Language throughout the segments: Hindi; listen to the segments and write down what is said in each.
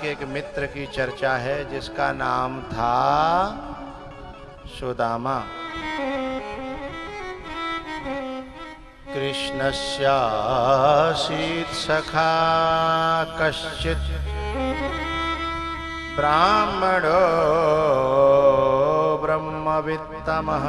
के एक मित्र की चर्चा है जिसका नाम था सुदामा। कृष्णस्यासीत् सखा कश्चित् ब्राह्मणो ब्रह्मवित्तमः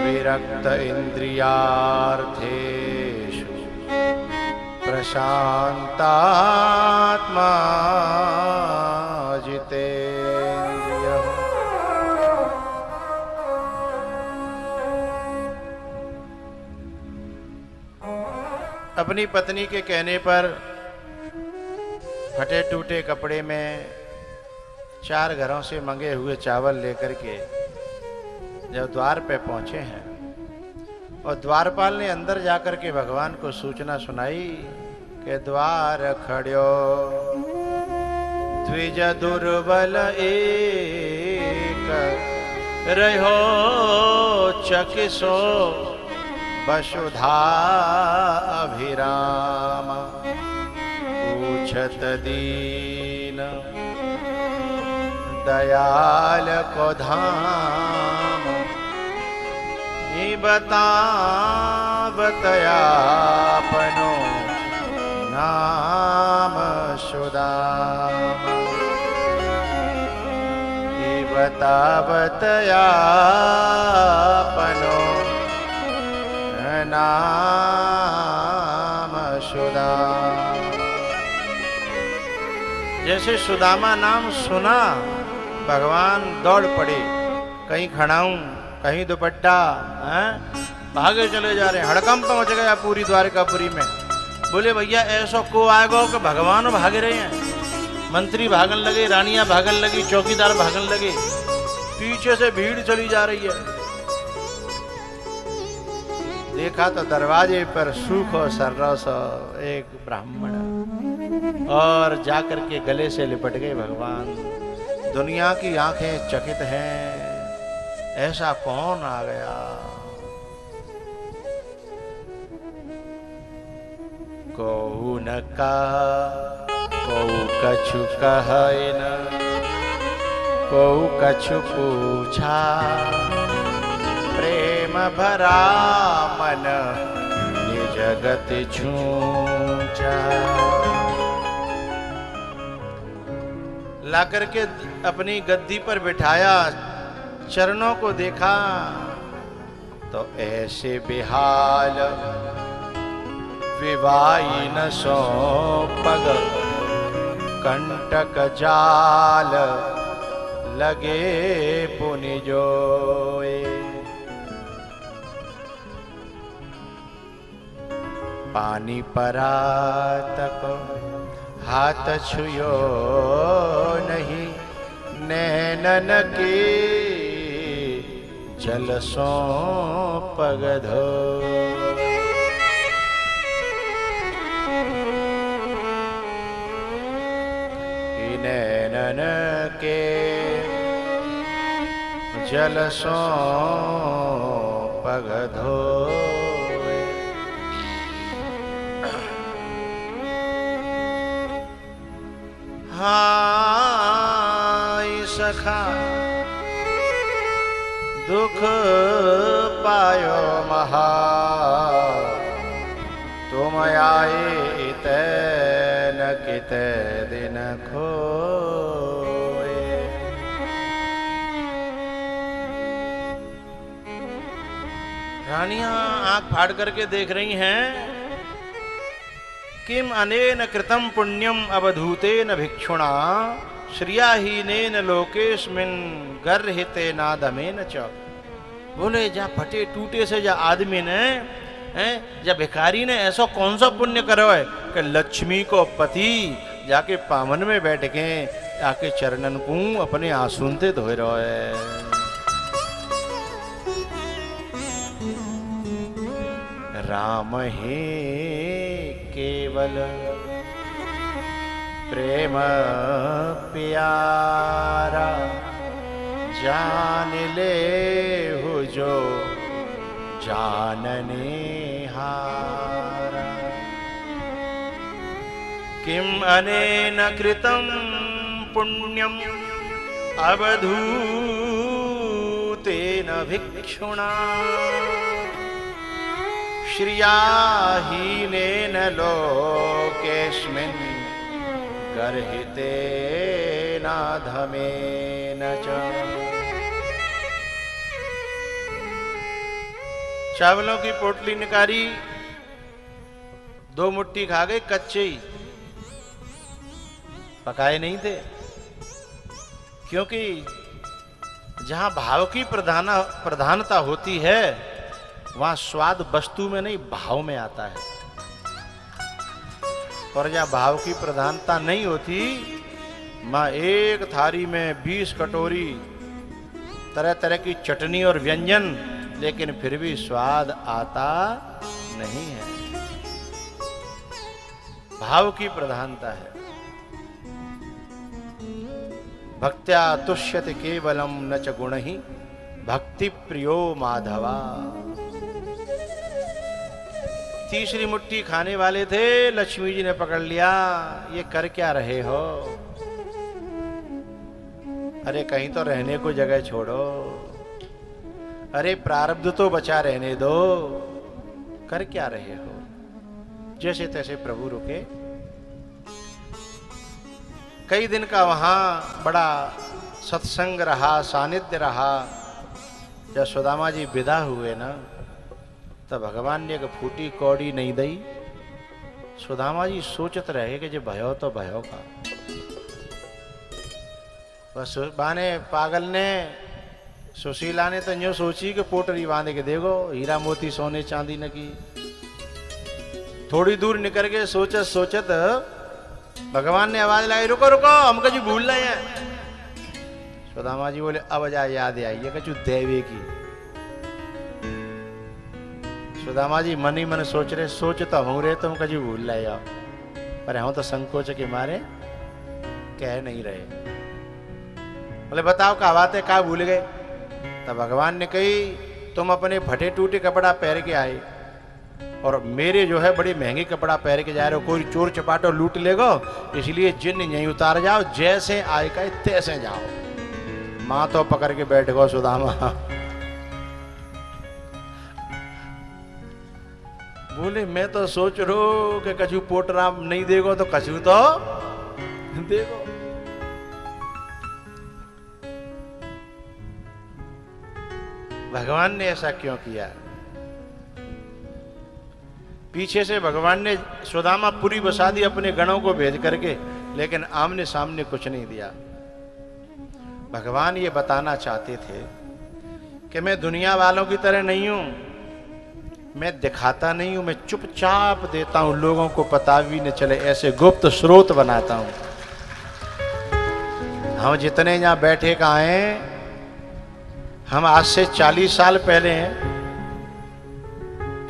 विरक्त इंद्रियार्थेषु प्रशांतात्मा जितेन्द्रियः। अपनी पत्नी के कहने पर फटे टूटे कपड़े में 4 घरों से मंगे हुए चावल लेकर के जब द्वार पे पहुंचे हैं और द्वारपाल ने अंदर जाकर के भगवान को सूचना सुनाई कि द्वार खड़ो द्विज दुर्बल एक रहो चकिसो वसुधा अभिराम पूछत दीन दयाल को धाम बतावतयापनो नाम सुदाम। बतावतयापनो नाम सुदाम। जैसे सुदामा नाम सुना भगवान दौड़ पड़े, कहीं खड़ाऊं कहीं दुपट्टा, भागे चले जा रहे हैं। हड़कंप मच गया पूरी द्वारकापुरी में। बोले भैया ऐसा को आएगा कि भगवान भागे रहे हैं। मंत्री भागन लगे, रानियां भागन लगी, चौकीदार भागन लगे, पीछे से भीड़ चली जा रही है। देखा तो दरवाजे पर सूखो सर्रस एक ब्राह्मण और जाकर के गले से लिपट गए भगवान। दुनिया की आंखें चकित हैं, ऐसा कौन आ गया। कहू न का कहू कछु कहे न कहू कछु पूछा प्रेम भरा मन निज गति छूचा। ला करके अपनी गद्दी पर बिठाया, चरणों को देखा तो ऐसे बेहाल विवाही न सो पग कंटक जाल लगे पुनि जोए। पानी परातक हाथ छुयो नहीं नैनन के जल सो पग धो। नैनन के जल सो पग धो। हाय सखा दुख पायो महा तुम आए इते न किते दिन खोए। रानियां आंख फाड़ करके देख रही हैं। किम अनेन कृतम पुण्यम अवधूतेन भिक्षुणा श्रियाहीनेन लोकेस्मिन गर्हिते नादमेन च। बोले जा फटे टूटे से जा आदमी ने जा भिखारी ने ऐसा कौन सा पुण्य करो है कि लक्ष्मी को पति जाके पावन में बैठ के आके चरणन को अपने आंसुनते धोए रहो है। राम ही केवल प्रेम प्यारा जान ले हो जो जानने हारा। किम अनेन कृतं पुण्यम अवधूतेन भिक्षुणा श्रियाहीनेन लोकेस्मिन् गर्हितेनाधमेन च। चावलों की पोटली निकाली, 2 मुट्ठी खा गए कच्चे ही, पकाए नहीं थे, क्योंकि जहां भाव की प्रधानता होती है वहां स्वाद वस्तु में नहीं भाव में आता है, और जहां भाव की प्रधानता नहीं होती मां एक थाली में 20 कटोरी तरह तरह की चटनी और व्यंजन, लेकिन फिर भी स्वाद आता नहीं है। भाव की प्रधानता है। भक्त्या तुष्यति केवलम न च गुणहि भक्ति प्रियो माधवा। तीसरी मुट्ठी खाने वाले थे, लक्ष्मी जी ने पकड़ लिया, ये कर क्या रहे हो? अरे कहीं तो रहने को जगह छोड़ो, अरे प्रारब्ध तो बचा रहने दो, कर क्या रहे हो? जैसे तैसे प्रभु रुके। कई दिन का वहां बड़ा सत्संग रहा, सानिध्य रहा। जब सुदामा जी विदा हुए ना, तब भगवान ने एक फूटी कौड़ी नहीं दई। सुदामा जी सोचत रहे कि जो भयो तो भयो का। बस बाने पागल ने, सुशीला ने तो यूं सोची कि पोटरी बांध के देखो, हीरा मोती सोने चांदी न की। थोड़ी दूर निकल के सोचत सोचत भगवान ने आवाज लाई, रुको रुको, हम कछु भूल रहे हैं। सुदामा जी बोले, अब जा याद आई है कछु देवे की। सुदामा जी मन ही मन सोच रहे, सोचता हूं रे तुम कछु भूल रहे हो, पर हम तो संकोच के मारे कह नहीं रहे। बोले बताओ क्या बात है, क्या भूल गए? तब भगवान ने कही, तुम अपने फटे टूटे कपड़ा पहन के आए और मेरे जो है बड़ी महंगी कपड़ा पहन के जा रहे हो, कोई चोर चपाटो लूट लेगो, इसलिए जिन यहीं उतार जाओ, जैसे आए का तैसे जाओ। माँ तो पकड़ के बैठ गो सुदामा। बोले मैं तो सोच रो कि कछु पोटरा नहीं देगो तो कछु तो देगो। भगवान ने ऐसा क्यों किया? पीछे से भगवान ने सुदामापुरी बसा दी अपने गणों को भेज करके, लेकिन आमने सामने कुछ नहीं दिया। भगवान ये बताना चाहते थे कि मैं दुनिया वालों की तरह नहीं हूं, मैं दिखाता नहीं हूं, मैं चुपचाप देता हूं, लोगों को पता भी न चले, ऐसे गुप्त स्रोत बनाता हूं। हम जितने यहां बैठे का हैं, हम आज से 40 साल पहले हैं,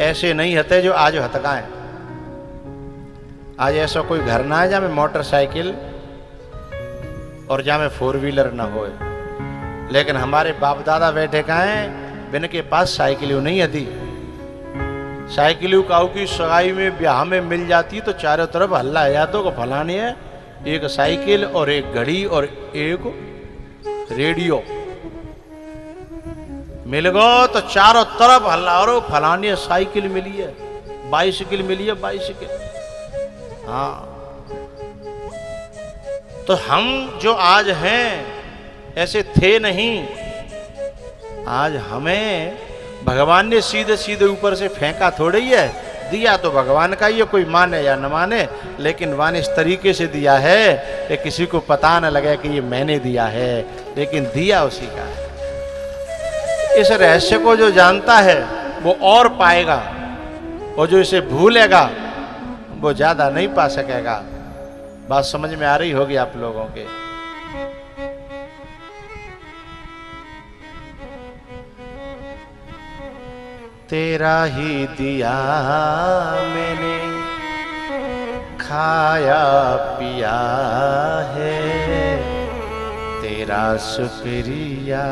ऐसे नहीं हते जो आज हतका है। आज ऐसा कोई घर ना है जहां में मोटरसाइकिल और जहां में 4 व्हीलर ना हो, लेकिन हमारे बाप दादा बैठे का हैं, बिन के पास साइकिल नहीं आती। साइकिल काऊ की सगाई में ब्याह में मिल जाती तो चारों तरफ हल्ला है, या तो फलाने है एक साइकिल और एक घड़ी और एक रेडियो मिल गो तो चारों तरफ हल्ला, और फलाने साइकिल मिली है, बाइसिकल मिली है, बाइसिकल। हाँ, तो हम जो आज हैं ऐसे थे नहीं। आज हमें भगवान ने सीधे सीधे ऊपर से फेंका थोड़ी है, दिया तो भगवान का ही है, कोई माने या न माने, लेकिन वन इस तरीके से दिया है कि किसी को पता न लगे कि ये मैंने दिया है, लेकिन दिया उसी का है। इस रहस्य को जो जानता है वो और पाएगा, और जो इसे भूलेगा वो ज्यादा नहीं पा सकेगा। बात समझ में आ रही होगी आप लोगों के। तेरा ही दिया मैंने, खाया पिया है, तेरा शुक्रिया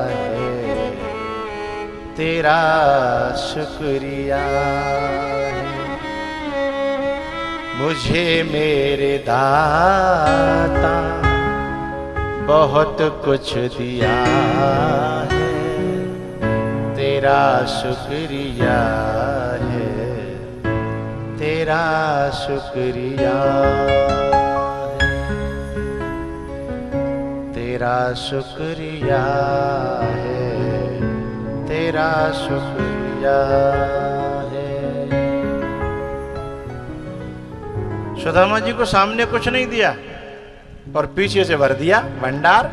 है, तेरा शुक्रिया है। मुझे मेरे दाता बहुत कुछ दिया है, तेरा शुक्रिया है, तेरा शुक्रिया है, तेरा शुक्रिया है, तेरा शुक्रिया है। सुदामा जी को सामने कुछ नहीं दिया और पीछे से भर दिया भंडार,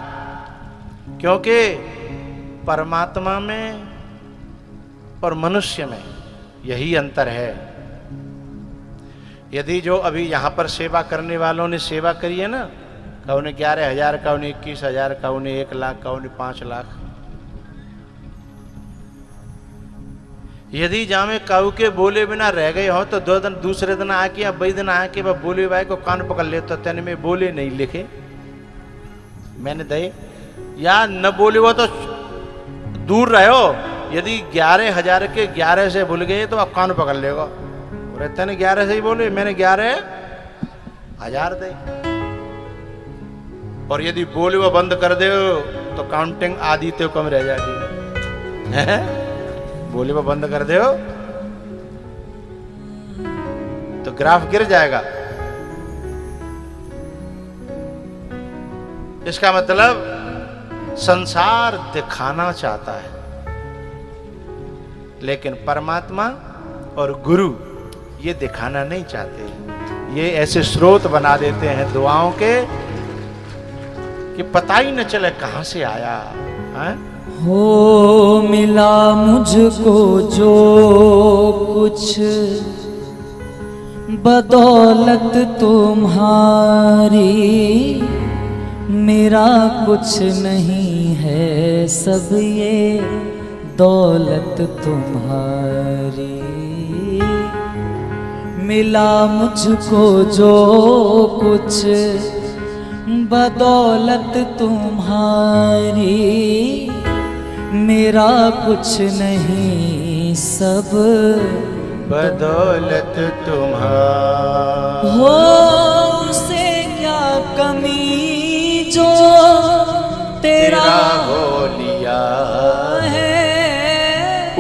क्योंकि परमात्मा में और मनुष्य में यही अंतर है। यदि जो अभी यहां पर सेवा करने वालों ने सेवा करी है ना, कौने 11,000, कौने 21,000, कौने 1 लाख, कौने 5 लाख, यदि जामे काऊ के बोले बिना रह गए हो तो दूसरे दिन आके या बई दिन आके वह बोले भाई को कान पकड़ ले तो तेने में बोले नहीं लिखे मैंने दे, या न बोले वो तो दूर रहो। यदि 11,000 के 11 से भूल गए तो आप कान पकड़ लेगा, तेने 11 से ही बोले, मैंने 11,000 दे। और यदि बोले वो बंद कर दे तो काउंटिंग आधी तो कम रह जाएगी है? बोले वो बंद कर दे तो ग्राफ गिर जाएगा। इसका मतलब संसार दिखाना चाहता है, लेकिन परमात्मा और गुरु ये दिखाना नहीं चाहते। ये ऐसे स्रोत बना देते हैं दुआओं के कि पता ही न चले कहां से आया है? हो मिला मुझको जो कुछ बदौलत तुम्हारी, मेरा कुछ नहीं है सब ये दौलत तुम्हारी। मिला मुझको जो कुछ बदौलत तुम्हारी, मेरा कुछ नहीं सब बदौलत तुम्हारी। हो उसे क्या कमी जो तेरा हो लिया है,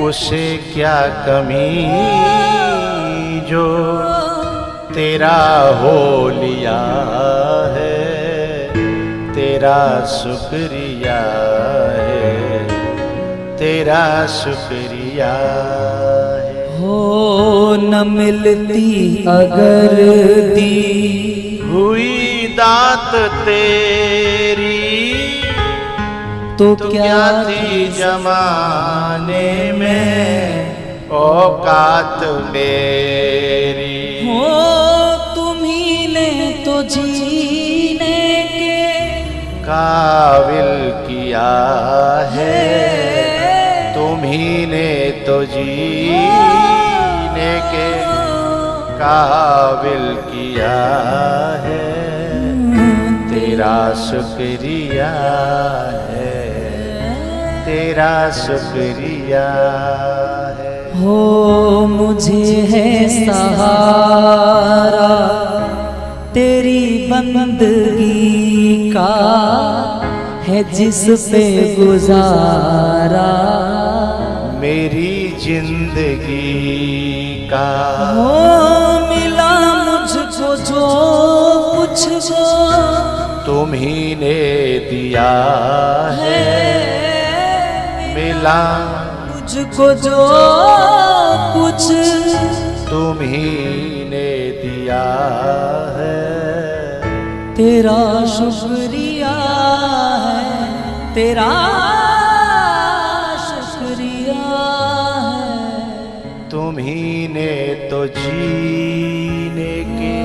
उसे क्या कमी जो तेरा हो लिया है, तेरा शुक्रिया है, तेरा शुक्रिया है। हो न मिलती अगर दी हुई दात तेरी तो क्या थी जमाने में औकात मेरी। हो तुम्ही ने तो जीने के काबिल किया है, तुम्ही ने तो जीने के काबिल किया है, तेरा शुक्रिया है, तेरा शुक्रिया है। हो मुझे है सहारा तेरी बंदगी का, है जिस पे गुजारा मेरी जिंदगी का। हो मिला मुझको जो कुछ जो तुम्ही ने दिया है, मिला मुझको जो कुछ तुम्ही ने दिया है, तेरा शुक्रिया है, तेरा शुक्रिया है। तुम्ही ने तो जीने के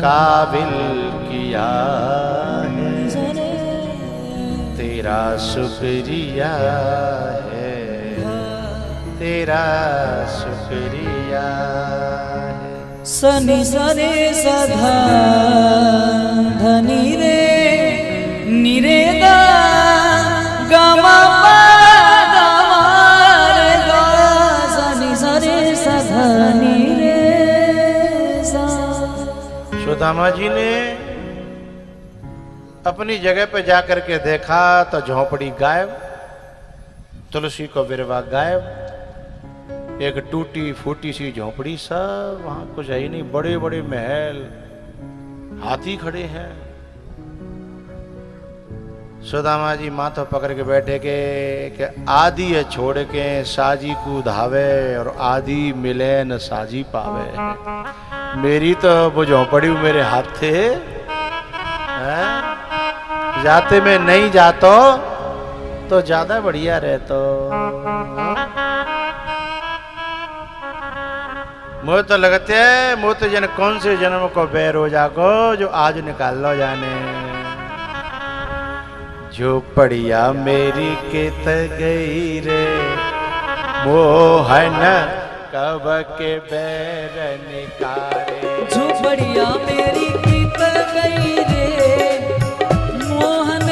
काबिल किया है, तेरा शुक्रिया है, तेरा शुक्रिया है। सनी सरे सधा धनी रे निरे गा गमा पा गमा रे गा, सनी सरे सधा नी रे सा। सुदामा जी ने अपनी जगह पे जाकर के देखा तो झोपड़ी गायब, तुलसी को बिरवा गायब, एक टूटी फूटी सी झोपड़ी, सब वहां कुछ है ही नहीं। बड़े बड़े महल, हाथी खड़े हैं। सुदामा जी माथो पकड़ के बैठे के आदि है छोड़ के साजी को धावे और आदि मिले न साजी पावे। मेरी तो वो झोपड़ी मेरे हाथ थे, जाते में नहीं जातो तो ज्यादा बढ़िया रहतो। मुझे तो लगते है मुझे तो जन कौन से जन्म को बैर हो जाको जो आज निकाल लो जाने। झोपड़िया मेरी केत गई रे मोहन कब के बैर निकारे। झोपड़िया मेरी केत गई रे मोहन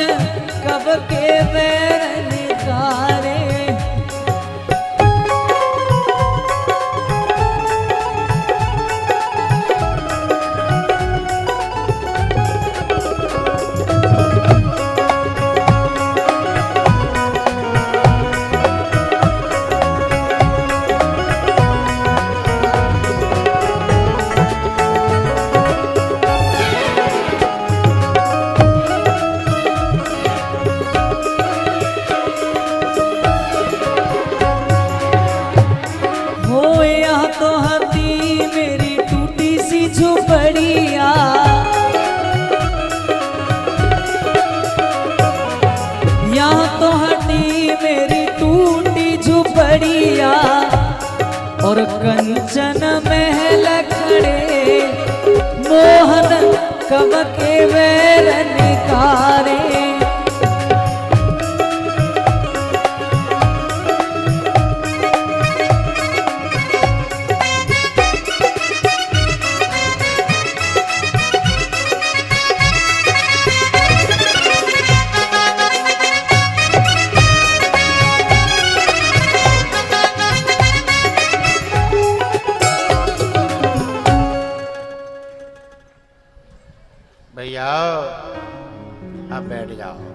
कब के बैर निकारे। झोपड़िया यहाँ तो हटी मेरी टूटी झोपड़िया और कंचन महल खड़े मोहन कब के बैर निकारे। भैया आप बैठ जाओ।